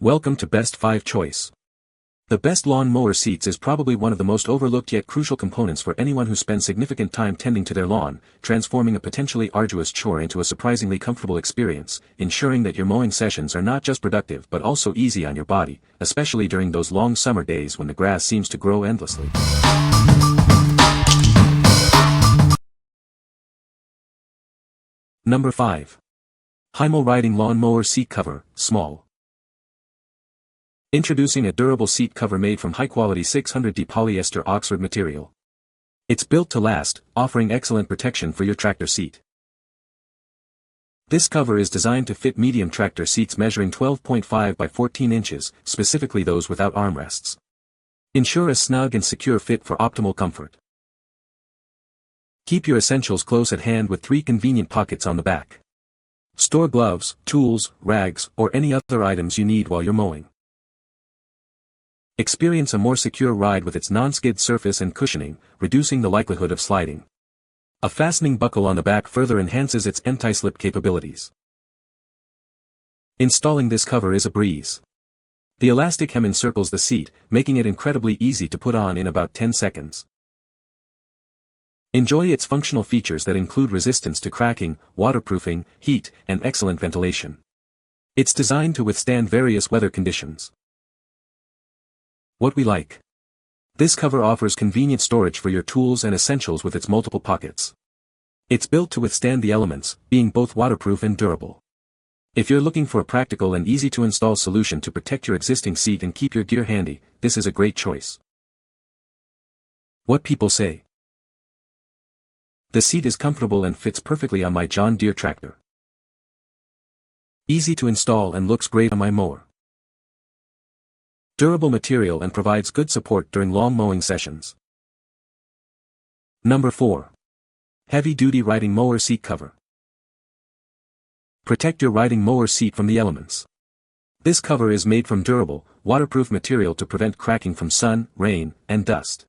Welcome to Best 5 Choice. The Best Lawn Mower Seats is probably one of the most overlooked yet crucial components for anyone who spends significant time tending to their lawn, transforming a potentially arduous chore into a surprisingly comfortable experience, ensuring that your mowing sessions are not just productive but also easy on your body, especially during those long summer days when the grass seems to grow endlessly. Number 5. Himal Riding Lawn Mower Seat Cover, Small. Introducing a durable seat cover made from high-quality 600D polyester Oxford material. It's built to last, offering excellent protection for your tractor seat. This cover is designed to fit medium tractor seats measuring 12.5 by 14 inches, specifically those without armrests. Ensure a snug and secure fit for optimal comfort. Keep your essentials close at hand with 3 convenient pockets on the back. Store gloves, tools, rags, or any other items you need while you're mowing. Experience a more secure ride with its non-skid surface and cushioning, reducing the likelihood of sliding. A fastening buckle on the back further enhances its anti-slip capabilities. Installing this cover is a breeze. The elastic hem encircles the seat, making it incredibly easy to put on in about 10 seconds. Enjoy its functional features that include resistance to cracking, waterproofing, heat, and excellent ventilation. It's designed to withstand various weather conditions. What we like. This cover offers convenient storage for your tools and essentials with its multiple pockets. It's built to withstand the elements, being both waterproof and durable. If you're looking for a practical and easy-to-install solution to protect your existing seat and keep your gear handy, this is a great choice. What people say. The seat is comfortable and fits perfectly on my John Deere tractor. Easy to install and looks great on my mower. Durable material and provides good support during long mowing sessions. Number 4. Heavy-duty riding mower seat cover. Protect your riding mower seat from the elements. This cover is made from durable, waterproof material to prevent cracking from sun, rain, and dust.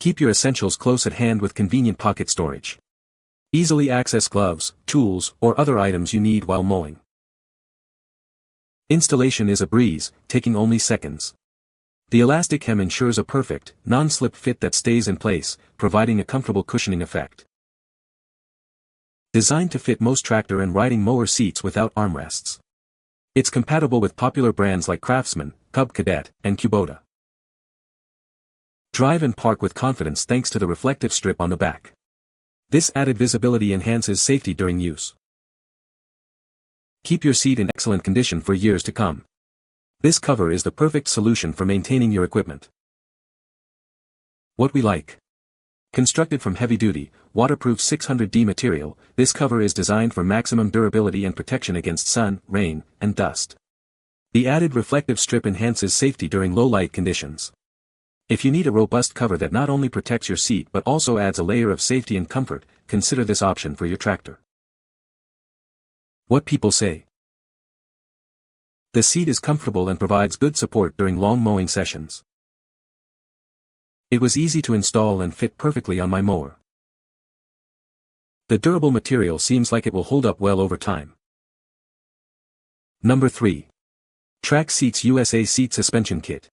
Keep your essentials close at hand with convenient pocket storage. Easily access gloves, tools, or other items you need while mowing. Installation is a breeze, taking only seconds. The elastic hem ensures a perfect, non-slip fit that stays in place, providing a comfortable cushioning effect. Designed to fit most tractor and riding mower seats without armrests. It's compatible with popular brands like Craftsman, Cub Cadet, and Kubota. Drive and park with confidence thanks to the reflective strip on the back. This added visibility enhances safety during use. Keep your seat in excellent condition for years to come. This cover is the perfect solution for maintaining your equipment. What we like. Constructed from heavy-duty, waterproof 600D material, this cover is designed for maximum durability and protection against sun, rain, and dust. The added reflective strip enhances safety during low-light conditions. If you need a robust cover that not only protects your seat but also adds a layer of safety and comfort, consider this option for your tractor. What people say. The seat is comfortable and provides good support during long mowing sessions. It was easy to install and fit perfectly on my mower. The durable material seems like it will hold up well over time. Number 3. TRAC Seats USA Seat Suspension Kit.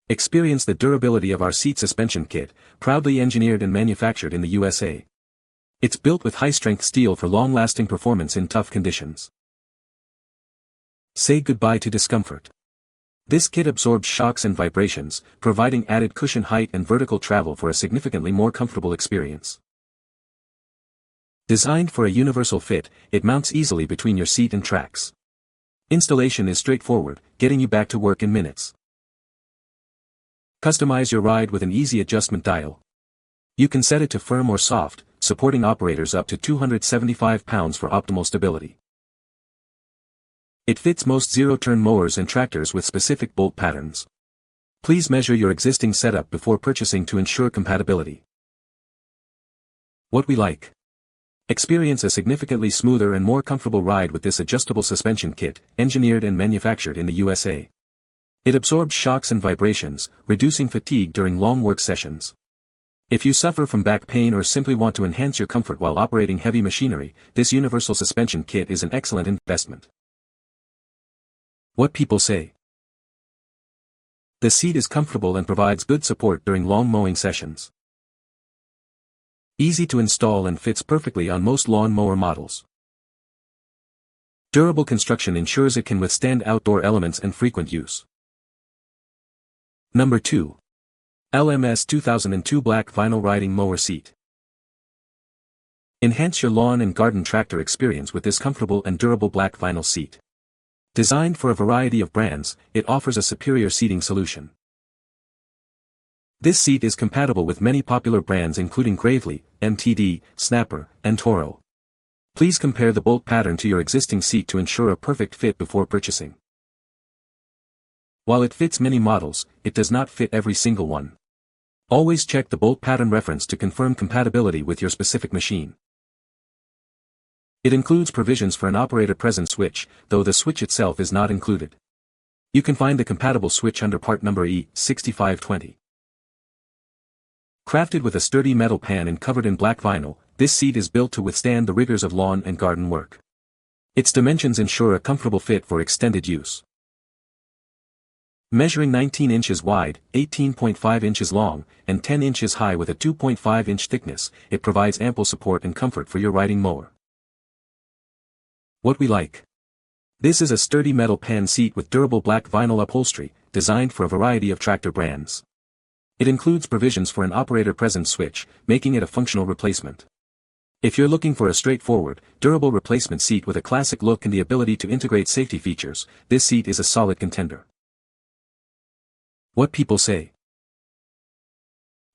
Experience the durability of our seat suspension kit, proudly engineered and manufactured in the USA. It's built with high-strength steel for long-lasting performance in tough conditions. Say goodbye to discomfort. This kit absorbs shocks and vibrations, providing added cushion height and vertical travel for a significantly more comfortable experience. Designed for a universal fit, it mounts easily between your seat and tracks. Installation is straightforward, getting you back to work in minutes. Customize your ride with an easy adjustment dial. You can set it to firm or soft, supporting operators up to 275 pounds for optimal stability. It fits most zero-turn mowers and tractors with specific bolt patterns. Please measure your existing setup before purchasing to ensure compatibility. What we like. Experience a significantly smoother and more comfortable ride with this adjustable suspension kit, engineered and manufactured in the USA. It absorbs shocks and vibrations, reducing fatigue during long work sessions. If you suffer from back pain or simply want to enhance your comfort while operating heavy machinery, this universal suspension kit is an excellent investment. What people say. The seat is comfortable and provides good support during long mowing sessions. Easy to install and fits perfectly on most lawn mower models. Durable construction ensures it can withstand outdoor elements and frequent use. Number 2. LMS 2002 Black Vinyl Riding Mower Seat. Enhance your lawn and garden tractor experience with this comfortable and durable black vinyl seat. Designed for a variety of brands, it offers a superior seating solution. This seat is compatible with many popular brands including Gravely, MTD, Snapper, and Toro. Please compare the bolt pattern to your existing seat to ensure a perfect fit before purchasing. While it fits many models, it does not fit every single one. Always check the bolt pattern reference to confirm compatibility with your specific machine. It includes provisions for an operator-present switch, though the switch itself is not included. You can find the compatible switch under part number E6520. Crafted with a sturdy metal pan and covered in black vinyl, this seat is built to withstand the rigors of lawn and garden work. Its dimensions ensure a comfortable fit for extended use. Measuring 19 inches wide, 18.5 inches long, and 10 inches high with a 2.5-inch thickness, it provides ample support and comfort for your riding mower. What we like. This is a sturdy metal pan seat with durable black vinyl upholstery, designed for a variety of tractor brands. It includes provisions for an operator-present switch, making it a functional replacement. If you're looking for a straightforward, durable replacement seat with a classic look and the ability to integrate safety features, this seat is a solid contender. What people say.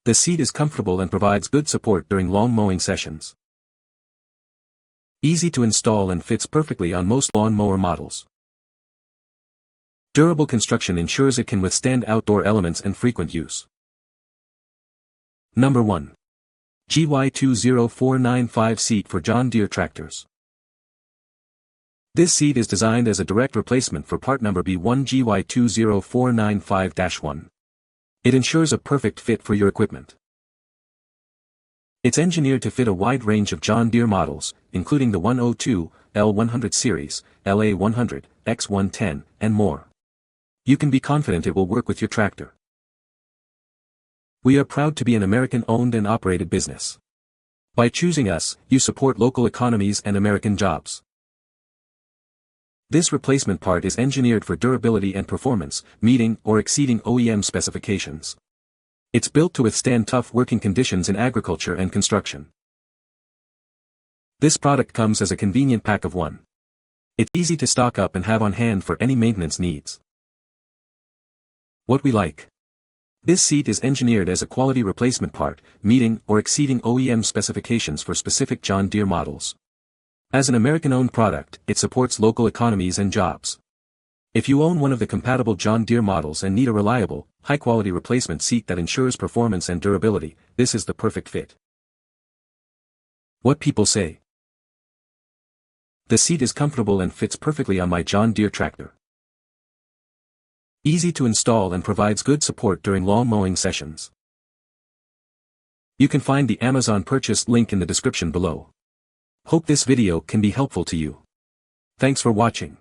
The seat is comfortable and provides good support during long mowing sessions. Easy to install and fits perfectly on most lawn mower models. Durable construction ensures it can withstand outdoor elements and frequent use. Number 1. GY20495 seat for John Deere tractors. This seat is designed as a direct replacement for part number B1 GY20495-1. It ensures a perfect fit for your equipment. It's engineered to fit a wide range of John Deere models, including the 102, L100 series, LA100, X110, and more. You can be confident it will work with your tractor. We are proud to be an American-owned and operated business. By choosing us, you support local economies and American jobs. This replacement part is engineered for durability and performance, meeting or exceeding OEM specifications. It's built to withstand tough working conditions in agriculture and construction. This product comes as a convenient pack of one. It's easy to stock up and have on hand for any maintenance needs. What we like. This seat is engineered as a quality replacement part, meeting or exceeding OEM specifications for specific John Deere models. As an American-owned product, it supports local economies and jobs. If you own one of the compatible John Deere models and need a reliable, high-quality replacement seat that ensures performance and durability, this is the perfect fit. What people say. The seat is comfortable and fits perfectly on my John Deere tractor. Easy to install and provides good support during long mowing sessions. You can find the Amazon purchase link in the description below. Hope this video can be helpful to you. Thanks for watching.